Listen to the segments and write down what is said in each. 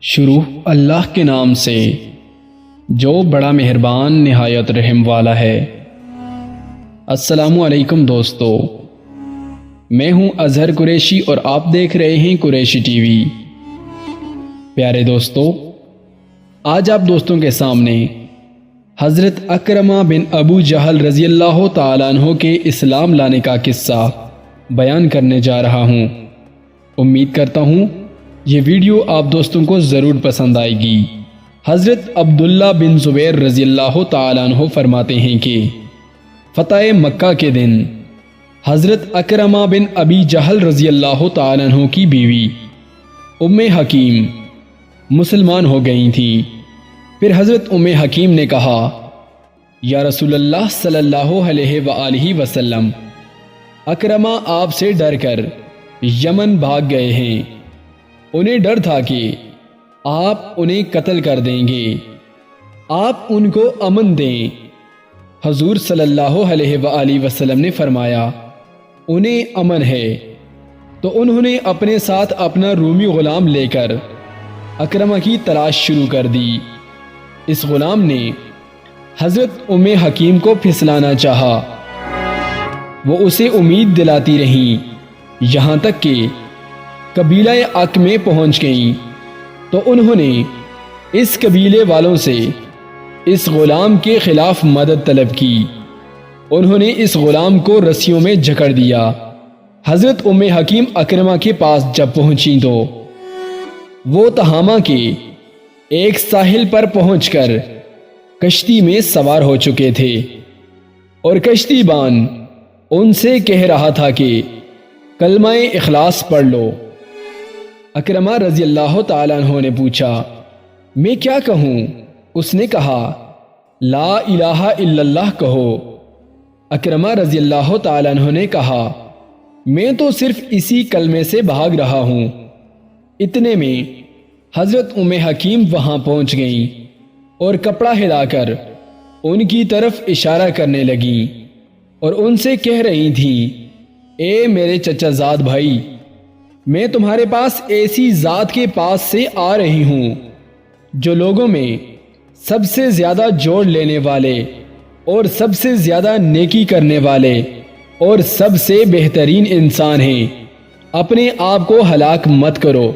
شروع اللہ کے نام سے جو بڑا مہربان نہایت رحم والا ہے۔ السلام علیکم دوستو، میں ہوں اظہر قریشی اور آپ دیکھ رہے ہیں قریشی ٹی وی۔ پیارے دوستو، آج آپ دوستوں کے سامنے حضرت اکرمہ بن ابو جہل رضی اللہ تعالیٰ عنہ کے اسلام لانے کا قصہ بیان کرنے جا رہا ہوں۔ امید کرتا ہوں یہ ویڈیو آپ دوستوں کو ضرور پسند آئے گی۔ حضرت عبداللہ بن زبیر رضی اللہ تعالیٰ عنہ فرماتے ہیں کہ فتح مکہ کے دن حضرت اکرمہ بن ابی جہل رضی اللہ تعالیٰ عنہ کی بیوی ام حکیم مسلمان ہو گئی تھی۔ پھر حضرت ام حکیم نے کہا، یا رسول اللہ صلی اللہ علیہ وآلہ وسلم، اکرمہ آپ سے ڈر کر یمن بھاگ گئے ہیں۔ انہیں ڈر تھا کہ آپ انہیں قتل کر دیں گے، آپ ان کو امن دیں۔ حضور صلی اللہ علیہ وآلہ وسلم نے فرمایا، انہیں امن ہے۔ تو انہوں نے اپنے ساتھ اپنا رومی غلام لے کر اکرمہ کی تلاش شروع کر دی۔ اس غلام نے حضرت ام حکیم کو پھسلانا چاہا، وہ اسے امید دلاتی رہیں، یہاں تک کہ قبیلہ اک میں پہنچ گئیں۔ تو انہوں نے اس قبیلے والوں سے اس غلام کے خلاف مدد طلب کی۔ انہوں نے اس غلام کو رسیوں میں جکڑ دیا۔ حضرت ام حکیم اکرمہ کے پاس جب پہنچیں تو وہ تہامہ کے ایک ساحل پر پہنچ کر کشتی میں سوار ہو چکے تھے، اور کشتی بان ان سے کہہ رہا تھا کہ کلمہ اخلاص پڑھ لو۔ اکرمہ رضی اللہ تعالیٰ عنہ نے پوچھا، میں کیا کہوں؟ اس نے کہا، لا الہ الا اللہ کہو۔ اکرمہ رضی اللہ تعالیٰ عنہ نے کہا، میں تو صرف اسی کلمے سے بھاگ رہا ہوں۔ اتنے میں حضرت ام حکیم وہاں پہنچ گئیں اور کپڑا ہلا کر ان کی طرف اشارہ کرنے لگیں اور ان سے کہہ رہی تھیں، اے میرے چچا زاد بھائی، میں تمہارے پاس ایسی ذات کے پاس سے آ رہی ہوں جو لوگوں میں سب سے زیادہ جوڑ لینے والے اور سب سے زیادہ نیکی کرنے والے اور سب سے بہترین انسان ہیں۔ اپنے آپ کو ہلاک مت کرو۔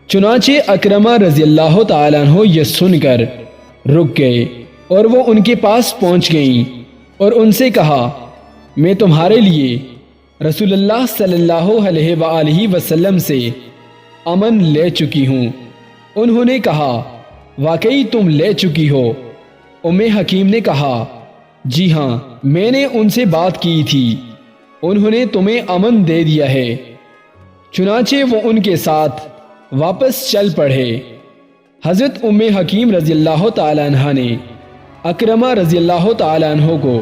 چنانچہ اکرمہ رضی اللہ تعالیٰ عنہ یہ سن کر رک گئے اور وہ ان کے پاس پہنچ گئیں اور ان سے کہا، میں تمہارے لیے رسول اللہ صلی اللہ علیہ وآلہ وسلم سے امن لے چکی ہوں۔ انہوں نے کہا، واقعی تم لے چکی ہو؟ ام حکیم نے کہا، جی ہاں، میں نے ان سے بات کی تھی، انہوں نے تمہیں امن دے دیا ہے۔ چنانچہ وہ ان کے ساتھ واپس چل پڑے۔ حضرت ام حکیم رضی اللہ تعالیٰ عنہ نے اکرمہ رضی اللہ تعالیٰ عنہ کو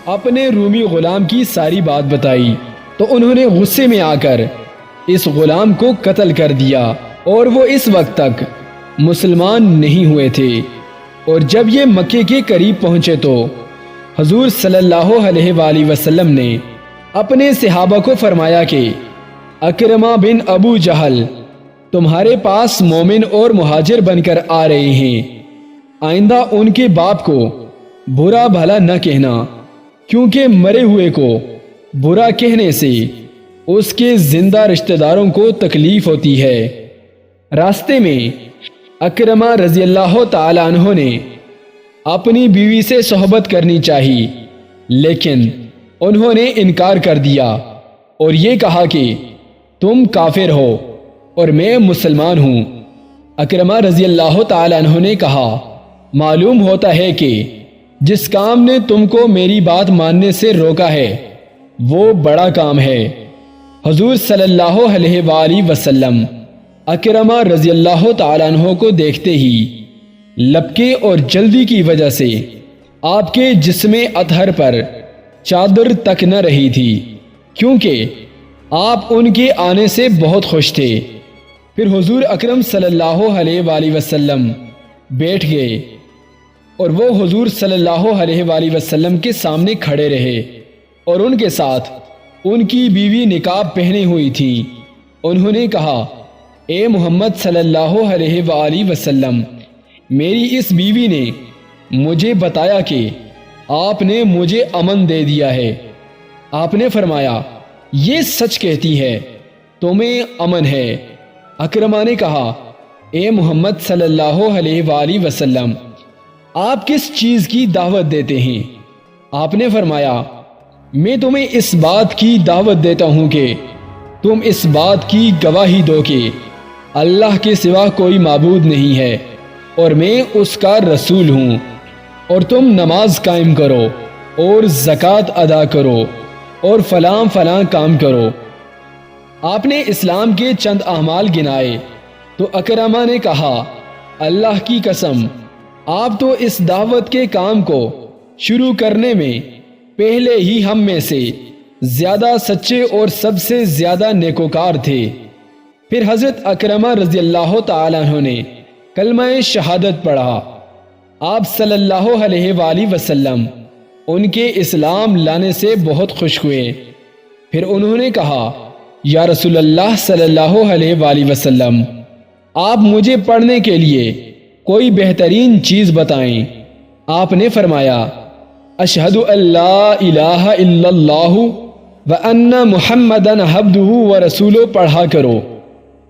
اپنے رومی غلام کی ساری بات بتائی تو انہوں نے غصے میں آ کر اس غلام کو قتل کر دیا، اور وہ اس وقت تک مسلمان نہیں ہوئے تھے۔ اور جب یہ مکے کے قریب پہنچے تو حضور صلی اللہ علیہ وآلہ وسلم نے اپنے صحابہ کو فرمایا کہ اکرمہ بن ابو جہل تمہارے پاس مومن اور مہاجر بن کر آ رہے ہیں، آئندہ ان کے باپ کو برا بھلا نہ کہنا، کیونکہ مرے ہوئے کو برا کہنے سے اس کے زندہ رشتہ داروں کو تکلیف ہوتی ہے۔ راستے میں اکرمہ رضی اللہ تعالیٰ عنہ نے اپنی بیوی سے صحبت کرنی چاہی، لیکن انہوں نے انکار کر دیا اور یہ کہا کہ تم کافر ہو اور میں مسلمان ہوں۔ اکرمہ رضی اللہ تعالیٰ عنہ نے کہا، معلوم ہوتا ہے کہ جس کام نے تم کو میری بات ماننے سے روکا ہے وہ بڑا کام ہے۔ حضور صلی اللہ علیہ وآلہ وسلم اکرمہ رضی اللہ تعالیٰ عنہ کو دیکھتے ہی لپکے اور جلدی کی وجہ سے آپ کے جسم اطہر پر چادر تک نہ رہی تھی، کیونکہ آپ ان کے آنے سے بہت خوش تھے۔ پھر حضور اکرم صلی اللہ علیہ وآلہ وسلم بیٹھ گئے اور وہ حضور صلی اللہ علیہ وآلہ وسلم کے سامنے کھڑے رہے، اور ان کے ساتھ ان کی بیوی نقاب پہنے ہوئی تھی۔ انہوں نے کہا، اے محمد صلی اللہ علیہ وآلہ وسلم، میری اس بیوی نے مجھے بتایا کہ آپ نے مجھے امن دے دیا ہے۔ آپ نے فرمایا یہ سچ کہتی ہے، تمہیں امن ہے۔ اکرمہ نے کہا اے محمد صلی اللہ علیہ وآلہ وسلم، آپ کس چیز کی دعوت دیتے ہیں؟ آپ نے فرمایا میں تمہیں اس بات کی دعوت دیتا ہوں کہ تم اس بات کی گواہی دو کہ اللہ کے سوا کوئی معبود نہیں ہے اور میں اس کا رسول ہوں، اور تم نماز قائم کرو اور زکوٰۃ ادا کرو اور فلاں فلاں کام کرو۔ آپ نے اسلام کے چند اعمال گنائے تو اکرمہ نے کہا اللہ کی قسم، آپ تو اس دعوت کے کام کو شروع کرنے میں پہلے ہی ہم میں سے زیادہ سچے اور سب سے زیادہ نیکوکار تھے۔ پھر حضرت اکرمہ رضی اللہ تعالیٰ عنہ نے کلمہ شہادت پڑھا۔ آپ صلی اللہ علیہ وآلہ وسلم ان کے اسلام لانے سے بہت خوش ہوئے۔ پھر انہوں نے کہا یا رسول اللہ صلی اللہ علیہ وآلہ وسلم، آپ مجھے پڑھنے کے لیے کوئی بہترین چیز بتائیں۔ آپ نے فرمایا اشہد ان لا الہ الا اللہ وان محمدًا عبدہ ورسولہ پڑھا کرو۔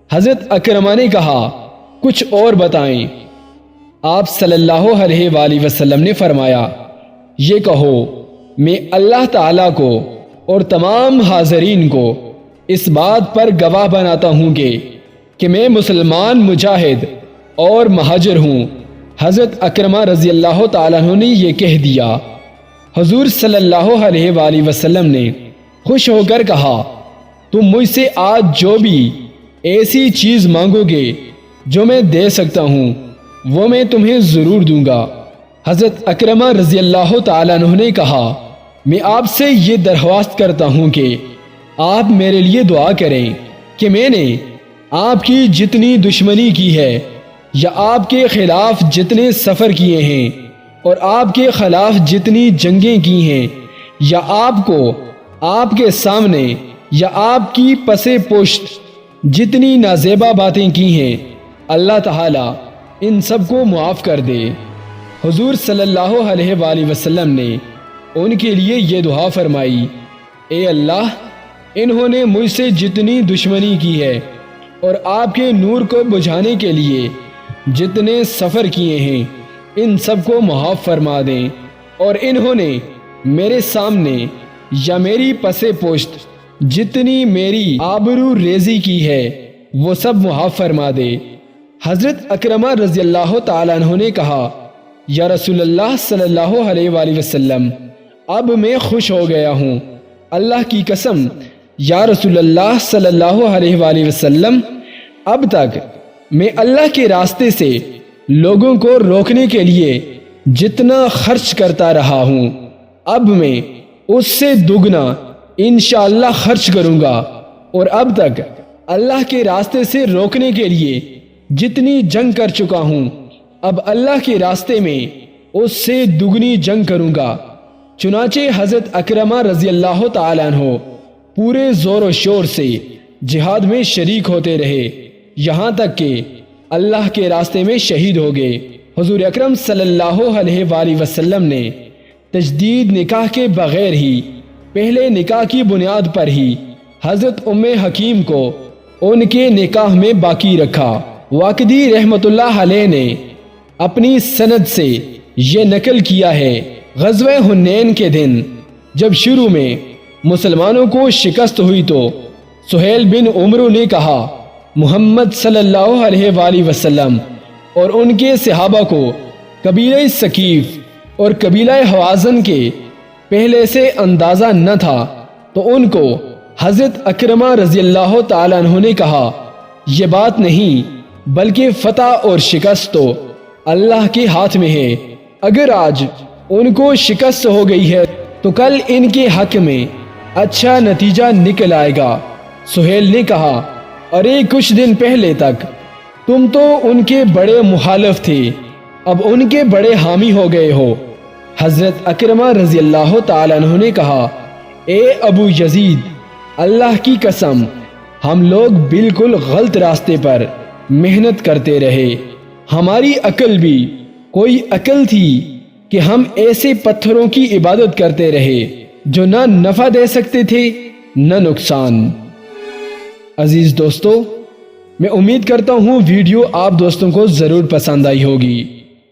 حضرت اکرمہ نے کہا کچھ اور بتائیں۔ آپ صلی اللہ علیہ وآلہ وسلم نے فرمایا یہ کہو میں اللہ تعالیٰ کو اور تمام حاضرین کو اس بات پر گواہ بناتا ہوں کہ میں مسلمان مجاہد اور مہاجر ہوں۔ حضرت اکرمہ رضی اللہ تعالیٰ عنہ نے یہ کہہ دیا۔ حضور صلی اللہ علیہ وآلہ وسلم نے خوش ہو کر کہا تم مجھ سے آج جو بھی ایسی چیز مانگو گے جو میں دے سکتا ہوں وہ میں تمہیں ضرور دوں گا۔ حضرت اکرمہ رضی اللہ تعالیٰ عنہ نے کہا میں آپ سے یہ درخواست کرتا ہوں کہ آپ میرے لیے دعا کریں کہ میں نے آپ کی جتنی دشمنی کی ہے یا آپ کے خلاف جتنے سفر کیے ہیں اور آپ کے خلاف جتنی جنگیں کی ہیں یا آپ کو آپ کے سامنے یا آپ کی پس پشت جتنی نازیبا باتیں کی ہیں، اللہ تعالیٰ ان سب کو معاف کر دے۔ حضور صلی اللہ علیہ وآلہ وسلم نے ان کے لیے یہ دعا فرمائی اے اللہ، انہوں نے مجھ سے جتنی دشمنی کی ہے اور آپ کے نور کو بجھانے کے لیے جتنے سفر کیے ہیں ان سب کو معاف فرما دیں، اور انہوں نے میرے سامنے یا میری پس پشت جتنی میری آبرو ریزی کی ہے وہ سب معاف فرما دے۔ حضرت اکرمہ رضی اللہ تعالیٰ عنہ نے کہا یا رسول اللہ صلی اللہ علیہ وآلہ وسلم، اب میں خوش ہو گیا ہوں۔ اللہ کی قسم یا رسول اللہ صلی اللہ علیہ وآلہ وسلم، اب تک میں اللہ کے راستے سے لوگوں کو روکنے کے لیے جتنا خرچ کرتا رہا ہوں، اب میں اس سے دگنا انشاءاللہ خرچ کروں گا، اور اب تک اللہ کے راستے سے روکنے کے لیے جتنی جنگ کر چکا ہوں، اب اللہ کے راستے میں اس سے دگنی جنگ کروں گا۔ چنانچہ حضرت اکرمہ رضی اللہ تعالیٰ عنہ پورے زور و شور سے جہاد میں شریک ہوتے رہے، یہاں تک کہ اللہ کے راستے میں شہید ہو گئے۔ حضور اکرم صلی اللہ علیہ وآلہ وسلم نے تجدید نکاح کے بغیر ہی پہلے نکاح کی بنیاد پر ہی حضرت ام حکیم کو ان کے نکاح میں باقی رکھا۔ واقدی رحمت اللہ علیہ نے اپنی سند سے یہ نقل کیا ہے، غزوہ حنین کے دن جب شروع میں مسلمانوں کو شکست ہوئی تو سہیل بن عمرو نے کہا محمد صلی اللہ علیہ وآلہ وسلم اور ان کے صحابہ کو قبیلہ ثقیف اور قبیلہ حوازن کے پہلے سے اندازہ نہ تھا، تو ان کو حضرت اکرمہ رضی اللہ تعالیٰ عنہ نے کہا یہ بات نہیں بلکہ فتح اور شکست تو اللہ کے ہاتھ میں ہے، اگر آج ان کو شکست ہو گئی ہے تو کل ان کے حق میں اچھا نتیجہ نکل آئے گا۔ سہیل نے کہا ارے کچھ دن پہلے تک تم تو ان کے بڑے مخالف تھے، اب ان کے بڑے حامی ہو گئے ہو۔ حضرت اکرمہ رضی اللہ تعالیٰ عنہ نے کہا اے ابو یزید، اللہ کی قسم ہم لوگ بالکل غلط راستے پر محنت کرتے رہے۔ ہماری عقل بھی کوئی عقل تھی کہ ہم ایسے پتھروں کی عبادت کرتے رہے جو نہ نفع دے سکتے تھے نہ نقصان۔ عزیز دوستو، میں امید کرتا ہوں ویڈیو آپ دوستوں کو ضرور پسند آئی ہوگی۔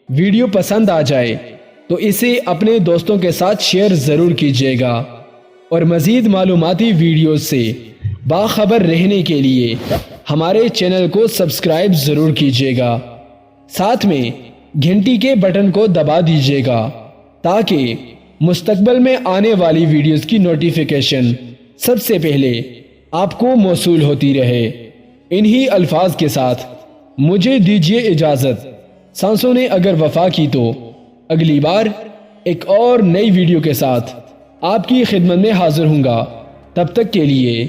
ویڈیو پسند آ جائے تو اسے اپنے دوستوں کے ساتھ شیئر ضرور کیجیے گا، اور مزید معلوماتی ویڈیوز سے باخبر رہنے کے لیے ہمارے چینل کو سبسکرائب ضرور کیجیے گا۔ ساتھ میں گھنٹی کے بٹن کو دبا دیجیے گا تاکہ مستقبل میں آنے والی ویڈیوز کی نوٹیفیکیشن سب سے پہلے آپ کو موصول ہوتی رہے۔ انہی الفاظ کے ساتھ مجھے دیجیے اجازت۔ سانسوں نے اگر وفا کی تو اگلی بار ایک اور نئی ویڈیو کے ساتھ آپ کی خدمت میں حاضر ہوں گا۔ تب تک کے لیے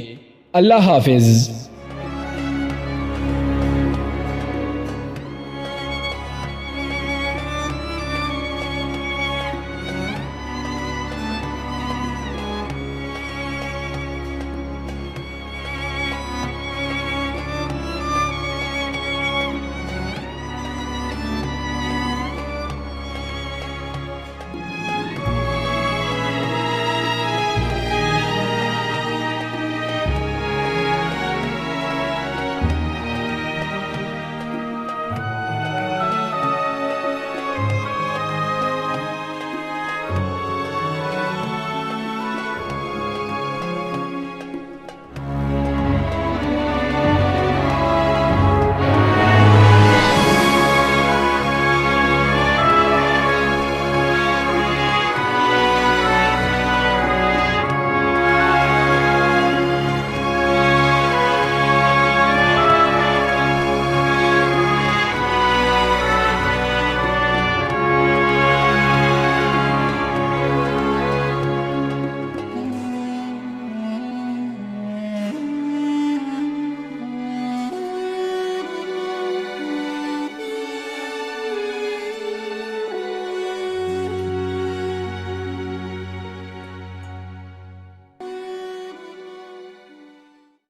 اللہ حافظ۔